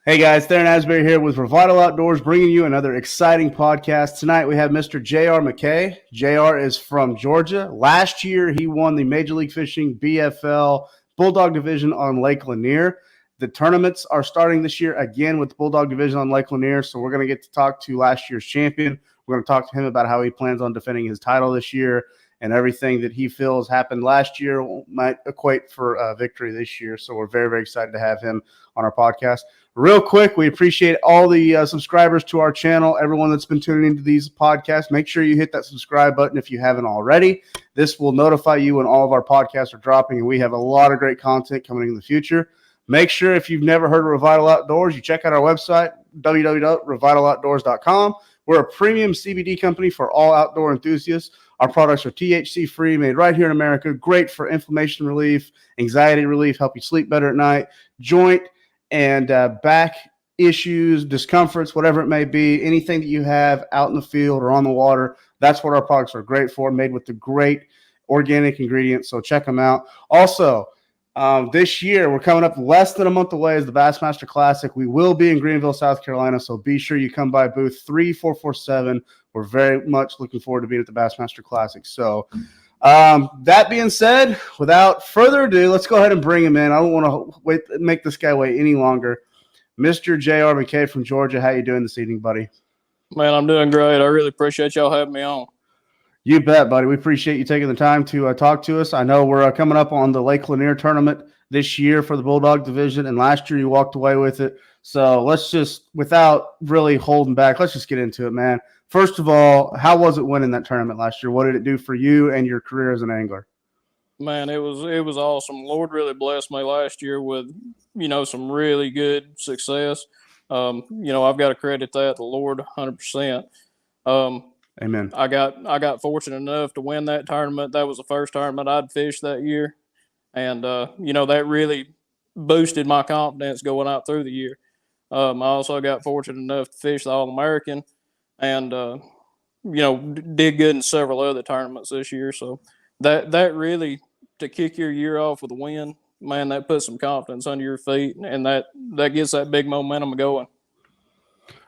Hey guys, Theron Asbury here with Revital Outdoors, bringing you another exciting podcast. Tonight we have Mr. J.R. McCay. J.R. is from Georgia. Last year he won the Major League Fishing BFL Bulldog Division on Lake Lanier. The tournaments are starting this year again with the Bulldog Division on Lake Lanier, so we're going to get to talk to last year's champion. We're going to talk to him about how he plans on defending his title this year and everything that he feels happened last year might equate for a victory this year. So we're very, very excited to have him on our podcast. Real quick, we appreciate all the subscribers to our channel, everyone that's been tuning into these podcasts. Make sure you hit that subscribe button if you haven't already. This will notify you when all of our podcasts are dropping, and we have a lot of great content coming in the future. Make sure if you've never heard of Revital Outdoors, you check out our website, www.revitaloutdoors.com. We're a premium CBD company for all outdoor enthusiasts. Our products are THC-free, made right here in America, great for inflammation relief, anxiety relief, help you sleep better at night, joint and back issues, discomforts, whatever it may be, anything that you have out in the field or on the water, that's what our products are great for, made with the great organic ingredients, so check them out. Also, this year, we're coming up less than a month away is the Bassmaster Classic. We will be in Greenville, South Carolina, so be sure you come by booth 3447. We're very much looking forward to being at the Bassmaster Classic. So that being said, without further ado, let's go ahead and bring him in. I don't want to make this guy wait any longer. Mr. J.R. McCay from Georgia, how you doing this evening, buddy? Man, I'm doing great. I really appreciate y'all having me on. You bet, buddy. We appreciate you taking the time to talk to us. I know we're coming up on the Lake Lanier tournament this year for the Bulldog division, and last year you walked away with it. So let's just, without really holding back, let's just get into it, man. First of all, how was it winning that tournament last year? What did it do for you and your career as an angler? Man, it was awesome. Lord really blessed me last year with, some really good success. I've got to credit that the Lord 100%. Amen. I got fortunate enough to win that tournament. That was the first tournament I'd fished that year. And, that really boosted my confidence going out through the year. I also got fortunate enough to fish the All-American and, did good in several other tournaments this year. So that really, to kick your year off with a win, man, that puts some confidence under your feet, and that gets that big momentum going.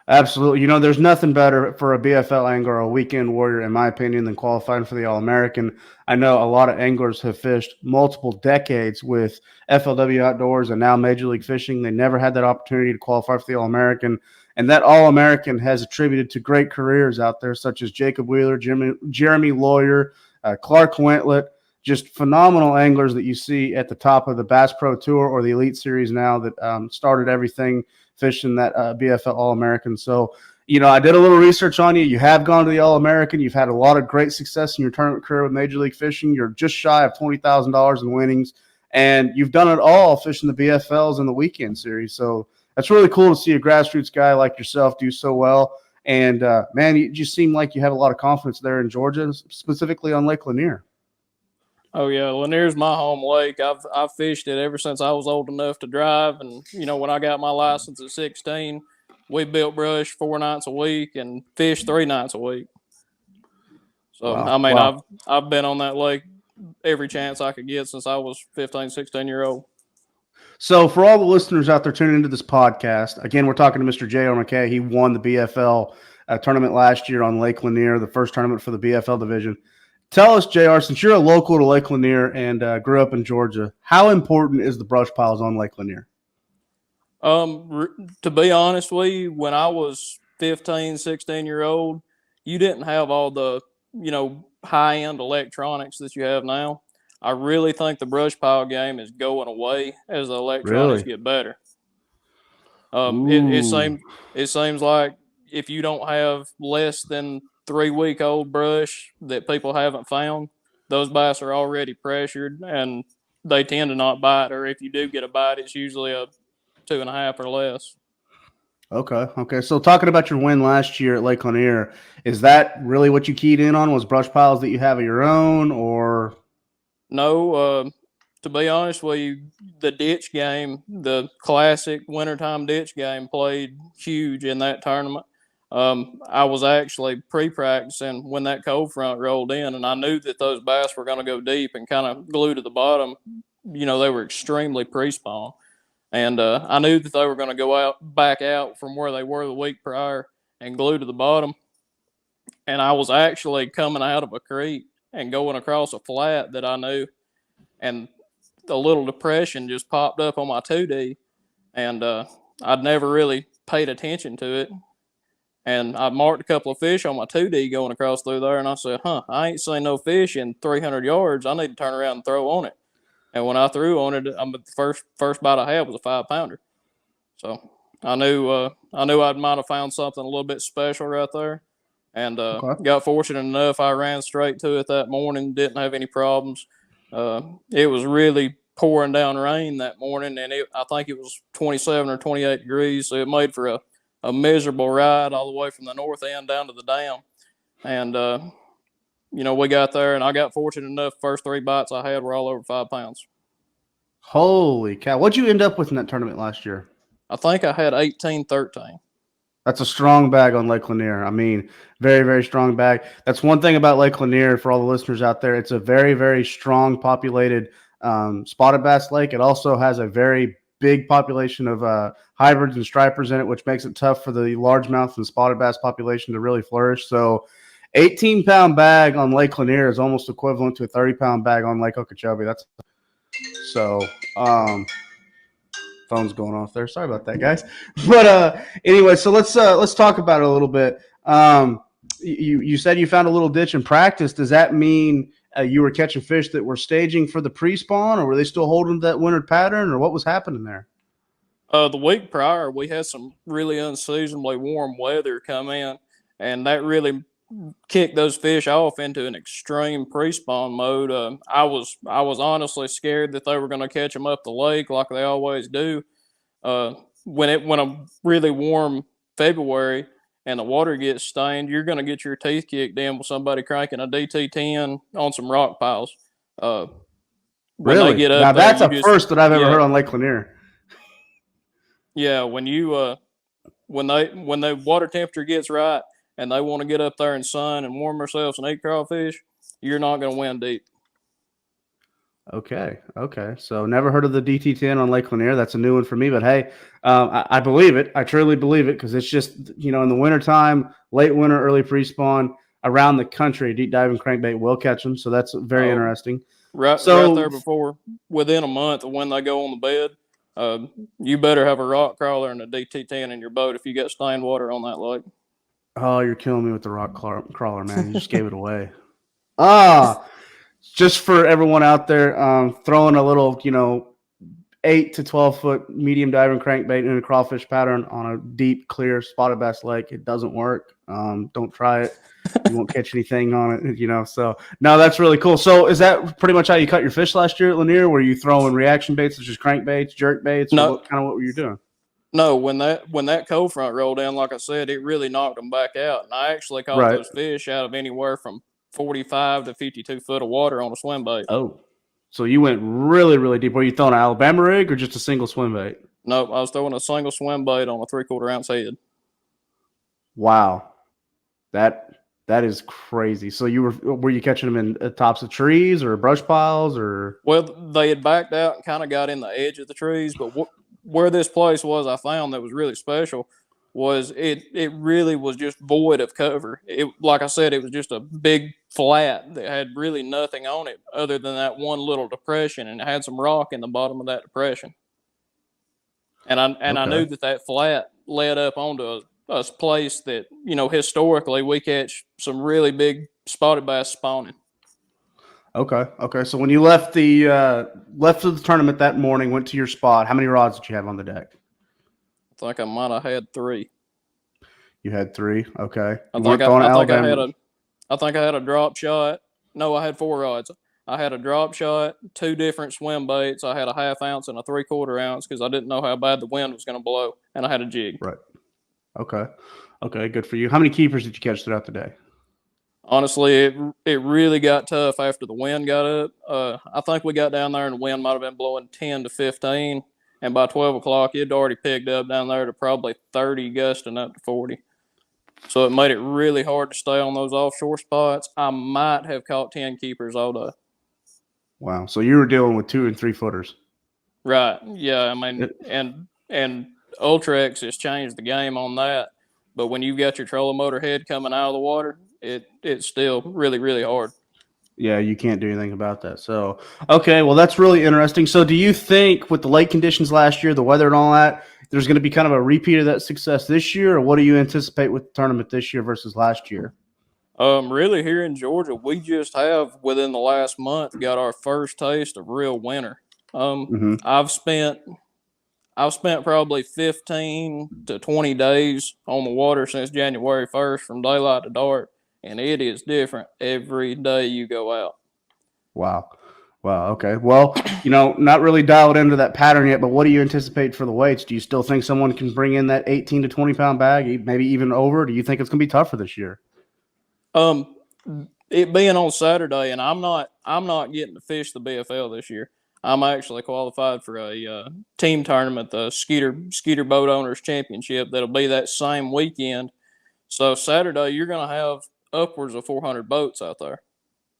Absolutely. There's nothing better for a BFL angler or a weekend warrior, in my opinion, than qualifying for the All-American. I know a lot of anglers have fished multiple decades with FLW Outdoors and now Major League Fishing. They never had that opportunity to qualify for the All-American. And that All-American has attributed to great careers out there, such as Jacob Wheeler, Jeremy Lawyer, Clark Wentlet, just phenomenal anglers that you see at the top of the Bass Pro Tour or the Elite Series now that started everything fishing that BFL All-American. So, I did a little research on you. You have gone to the All-American. You've had a lot of great success in your tournament career with Major League Fishing. You're just shy of $20,000 in winnings, and you've done it all fishing the BFLs and the weekend series. So that's really cool to see a grassroots guy like yourself do so well. And, man, you just seem like you have a lot of confidence there in Georgia, specifically on Lake Lanier. Oh yeah, Lanier's my home lake. I've fished it ever since I was old enough to drive, and when I got my license at 16, we built brush 4 nights a week and fished 3 nights a week. So wow. I've been on that lake every chance I could get since I was 15, 16-year-old. So for all the listeners out there tuning into this podcast, again, we're talking to Mr. J.R. McCay. He won the BFL tournament last year on Lake Lanier, the first tournament for the BFL division. Tell us, JR, since you're a local to Lake Lanier and grew up in Georgia, how important is the brush piles on Lake Lanier? To be honest with you, when I was 15, 16-year-old, you didn't have all the, high-end electronics that you have now. I really think the brush pile game is going away as the electronics get better. It seems like if you don't have less than 3-week-old brush that people haven't found, those bass are already pressured and they tend to not bite, or if you do get a bite, it's usually a 2.5 or less. Okay. So talking about your win last year at Lake Lanier, is that really what you keyed in on, was brush piles that you have of your own, or? No, to be honest with you, the ditch game, the classic wintertime ditch game, played huge in that tournament. I was actually pre-practicing when that cold front rolled in, and I knew that those bass were going to go deep and kind of glue to the bottom. They were extremely pre-spawn. And I knew that they were going to go back out from where they were the week prior and glue to the bottom. And I was actually coming out of a creek and going across a flat that I knew, and the little depression just popped up on my 2D, and I'd never really paid attention to it. And I marked a couple of fish on my 2D going across through there, and I said, I ain't seen no fish in 300 yards. I need to turn around and throw on it. And when I threw on it, the first bite I had was a 5-pounder. So I knew I might have found something a little bit special right there, and Okay. got fortunate enough. I ran straight to it that morning, didn't have any problems. It was really pouring down rain that morning, and I think it was 27 or 28 degrees, so it made for a miserable ride all the way from the north end down to the dam. And we got there, and I got fortunate enough. First 3 bites I had were all over 5 pounds. Holy cow! What'd you end up with in that tournament last year? I think I had 18-13. That's a strong bag on Lake Lanier. I mean, very, very strong bag. That's one thing about Lake Lanier for all the listeners out there. It's a very, very strong populated spotted bass lake. It also has a very big population of hybrids and stripers in it, which makes it tough for the largemouth and spotted bass population to really flourish. So 18-pound bag on Lake Lanier is almost equivalent to a 30-pound bag on Lake Okeechobee. That's so phone's going off there. Sorry about that, guys. But anyway, so let's talk about it a little bit. You said you found a little ditch in practice. Does that mean you were catching fish that were staging for the pre-spawn, or were they still holding that winter pattern, or what was happening there? The week prior, we had some really unseasonably warm weather come in, and that really kicked those fish off into an extreme pre-spawn mode. I was honestly scared that they were going to catch them up the lake like they always do. When a really warm February and the water gets stained, you're going to get your teeth kicked in with somebody cranking a DT10 on some rock piles. When Really? they get Now up there, that's a first that I've ever heard on Lake Lanier. Yeah, when the water temperature gets right and they want to get up there in sun and warm themselves and eat crawfish, you're not going to win deep. Okay. So never heard of the DT10 on Lake Lanier. That's a new one for me. But hey, I believe it. I truly believe it, because it's just, in the wintertime, late winter, early pre-spawn, around the country, deep diving crankbait will catch them. So that's very interesting. Right there before, within a month of when they go on the bed, you better have a rock crawler and a DT10 in your boat if you get stained water on that lake. Oh, you're killing me with the rock crawler, man. You just gave it away. Just for everyone out there, throwing a little, 8 to 12 foot medium diving crankbait in a crawfish pattern on a deep, clear spotted bass lake, it doesn't work. Don't try it. You won't catch anything on it, So, no, that's really cool. So, is that pretty much how you caught your fish last year at Lanier? Were you throwing reaction baits such as crankbaits, jerk baits? No. What were you doing? No, when that cold front rolled in, like I said, it really knocked them back out. And I actually caught those fish out of anywhere from 45 to 52 foot of water on a swim bait. Oh, so you went really, really deep. Were you throwing an Alabama rig or just a single swim bait? Nope, I was throwing a single swim bait on a 3/4 ounce head. Wow, that is crazy. So were you catching them in tops of trees or brush piles or? Well, they had backed out and kind of got in the edge of the trees, but where this place was, I found that was really special was it really was just void of cover. It, like I said, it was just a big flat that had really nothing on it other than that one little depression, and it had some rock in the bottom of that depression. And I knew that flat led up onto a place that, historically we catch some really big spotted bass spawning. Okay. So when you left the tournament that morning, went to your spot, how many rods did you have on the deck? I think I might have had 3. You had 3. Okay. I think I had a drop shot. No, I had 4 rods. I had a drop shot, 2 different swim baits. I had a 1/2 ounce and a 3/4 ounce because I didn't know how bad the wind was going to blow, and I had a jig. Right. Okay. Good for you. How many keepers did you catch throughout the day? Honestly, it really got tough after the wind got up. I think we got down there and the wind might have been blowing 10 to 15. And by 12 o'clock, it had already picked up down there to probably 30, gusting up to 40. So it made it really hard to stay on those offshore spots. I might have caught 10 keepers all day. Wow. So you were dealing with 2 and 3 footers. Right. Yeah. I mean, It- and Ultrex has changed the game on that. But when you've got your trolling motor head coming out of the water, it's still really, really hard. yeah, you can't do anything about that. So, okay, well, that's really interesting. So, do you think with the lake conditions last year, the weather and all that, there's going to be kind of a repeat of that success this year, or what do you anticipate with the tournament this year versus last year? Really here in Georgia, we just have within the last month got our first taste of real winter. Hmm. I've spent probably 15 to 20 days on the water since January 1st from daylight to dark, and it is different every day you go out. Wow. Wow. Okay. Well, not really dialed into that pattern yet, but what do you anticipate for the weights? Do you still think someone can bring in that 18 to 20 pound bag, maybe even over? Do you think it's going to be tougher this year? Um, it being on Saturday, and I'm not getting to fish the BFL this year. I'm actually qualified for a team tournament, the Skeeter Boat Owners Championship. That'll be that same weekend. So Saturday, you're going to have upwards of 400 boats out there.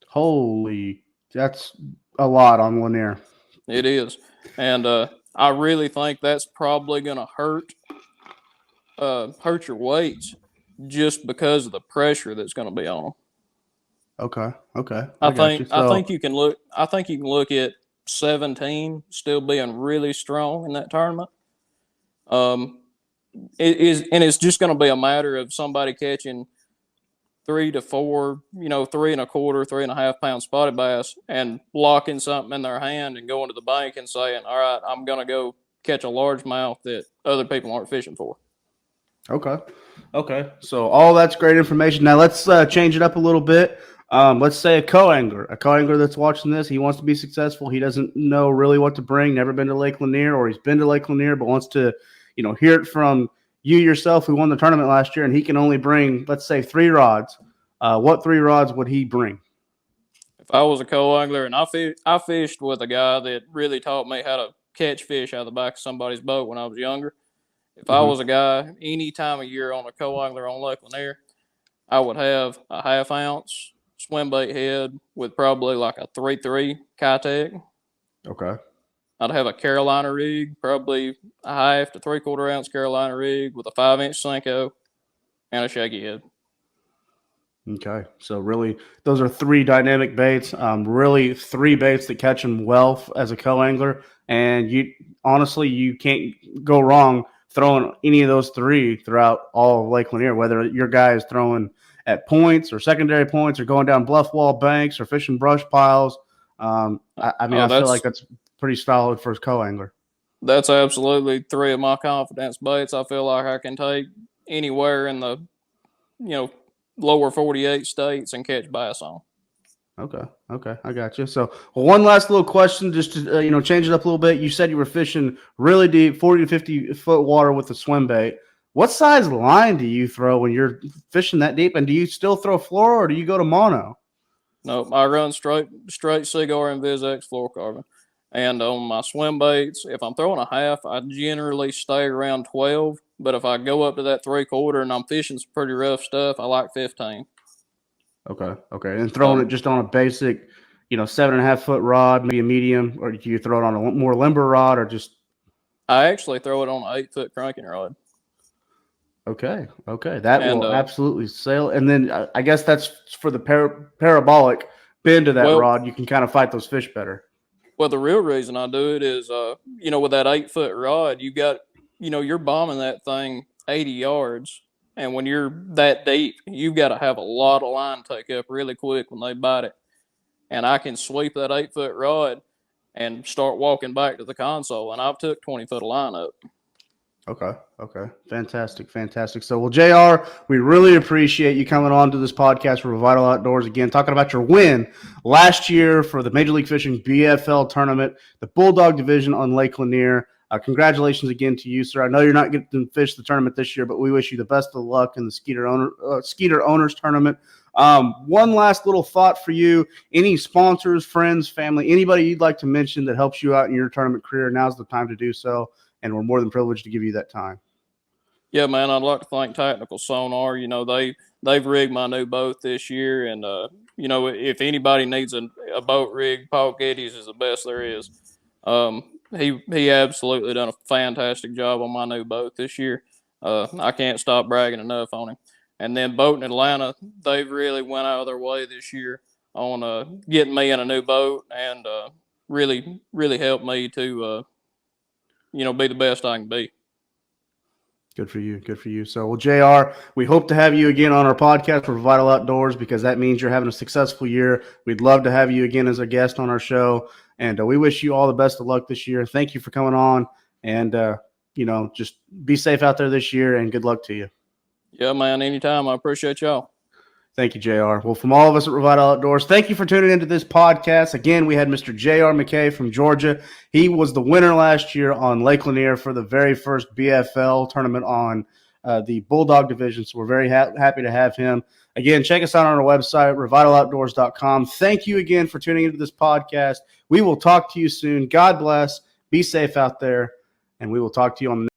Holy, that's a lot on Lanier. It is, and I really think that's probably going to hurt your weights just because of the pressure that's going to be on them. Okay. Okay. I I got you. think I think So, you can look. I think you can look at 17 still being really strong in that tournament. Um, it is, and it's just going to be a matter of somebody catching 3 to 4, 3 1/4, 3.5 pound spotted bass, and locking something in their hand and going to the bank and saying, "All right, I'm going to go catch a largemouth that other people aren't fishing for." okay. Okay. So, all that's great information. Now, let's change it up a little bit. Let's say a co angler that's watching this, he wants to be successful. He doesn't know really what to bring, never been to Lake Lanier, or he's been to Lake Lanier, but wants to, hear it from you yourself who won the tournament last year, and he can only bring, let's say, 3 rods. What 3 rods would he bring? If I was a co-angler and I fished with a guy that really taught me how to catch fish out of the back of somebody's boat when I was younger. If I Hmm. was a guy any time of year on a co-angler on Lake Lanier, I would have a 1/2 ounce Swimbait head with probably like a 3-3 Kitech. Okay. I'd have a Carolina rig, probably a 1/2 to 3/4 ounce Carolina rig with a 5-inch Senko and a shaky head. Okay, so really, those are 3 dynamic baits. Really, 3 baits that catch them well as a co-angler, and you honestly you can't go wrong throwing any of those 3 throughout all of Lake Lanier. Whether your guy is throwing at points or secondary points, or going down bluff wall banks, or fishing brush piles. I mean, Oh, I feel like that's pretty solid for a co-angler. that's absolutely 3 of my confidence baits. I feel like I can take anywhere in the you know lower 48 states and catch bass on. Okay. Okay. I got you. So, well, one last little question, just to change it up a little bit. You said you were fishing really deep, 40 to 50 foot water with a swim bait. What size line do you throw when you're fishing that deep? And do you still throw fluoro or do you go to mono? No, I run straight Cigar and VizX fluorocarbon. And on my swim baits, if I'm throwing a half, I generally stay around 12. But if I go up to that 3/4 and I'm fishing some pretty rough stuff, I like 15. Okay. Okay. And throwing it Um, just on a basic, 7.5 foot rod, maybe a medium, or do you throw it on a more limber rod or just I actually throw it on an 8 foot cranking rod. okay? Okay. That And will absolutely sail. And then I guess that's for the parabolic bend of that well, rod. You can kind of fight those fish better. well, the real reason I do it is, with that 8 foot rod, you're bombing that thing 80 yards. And when you're that deep, you've got to have a lot of line take up really quick when they bite it. And I can sweep that 8 foot rod and start walking back to the console. And I've took 20 foot of line up. Okay. Okay. Fantastic. Fantastic. So, well, JR, we really appreciate you coming on to this podcast for Revital Outdoors again, talking about your win last year for the Major League Fishing BFL tournament, the Bulldog division on Lake Lanier. Congratulations again to you, sir. I know you're not getting to fish the tournament this year, but we wish you the best of luck in the Skeeter Owners tournament. One last little thought for you. Any sponsors, friends, family, anybody you'd like to mention that helps you out in your tournament career, now's the time to do so. And we're more than privileged to give you that time. Yeah, man, I'd like to thank Tactical Sonar. They've rigged my new boat this year. And, if anybody needs a boat rig, Paul Getty's is the best there is. he absolutely done a fantastic job on my new boat this year. I can't stop bragging enough on him. And then Boat in Atlanta, they've really went out of their way this year on getting me in a new boat and really helped me to be the best I can be. Good for you. Good for you. So, well, JR, we hope to have you again on our podcast for Revital Outdoors because that means you're having a successful year. We'd love to have you again as a guest on our show. And we wish you all the best of luck this year. Thank you for coming on. And, just be safe out there this year and good luck to you. Yeah, man, anytime. I appreciate y'all. Thank you, JR. Well, from all of us at Revital Outdoors, thank you for tuning into this podcast. Again, we had Mr. JR McCay from Georgia. He was the winner last year on Lake Lanier for the very first BFL tournament on the Bulldog division. So we're very happy to have him. Again, check us out on our website, revitaloutdoors.com. Thank you again for tuning into this podcast. We will talk to you soon. God bless. Be safe out there. And we will talk to you on the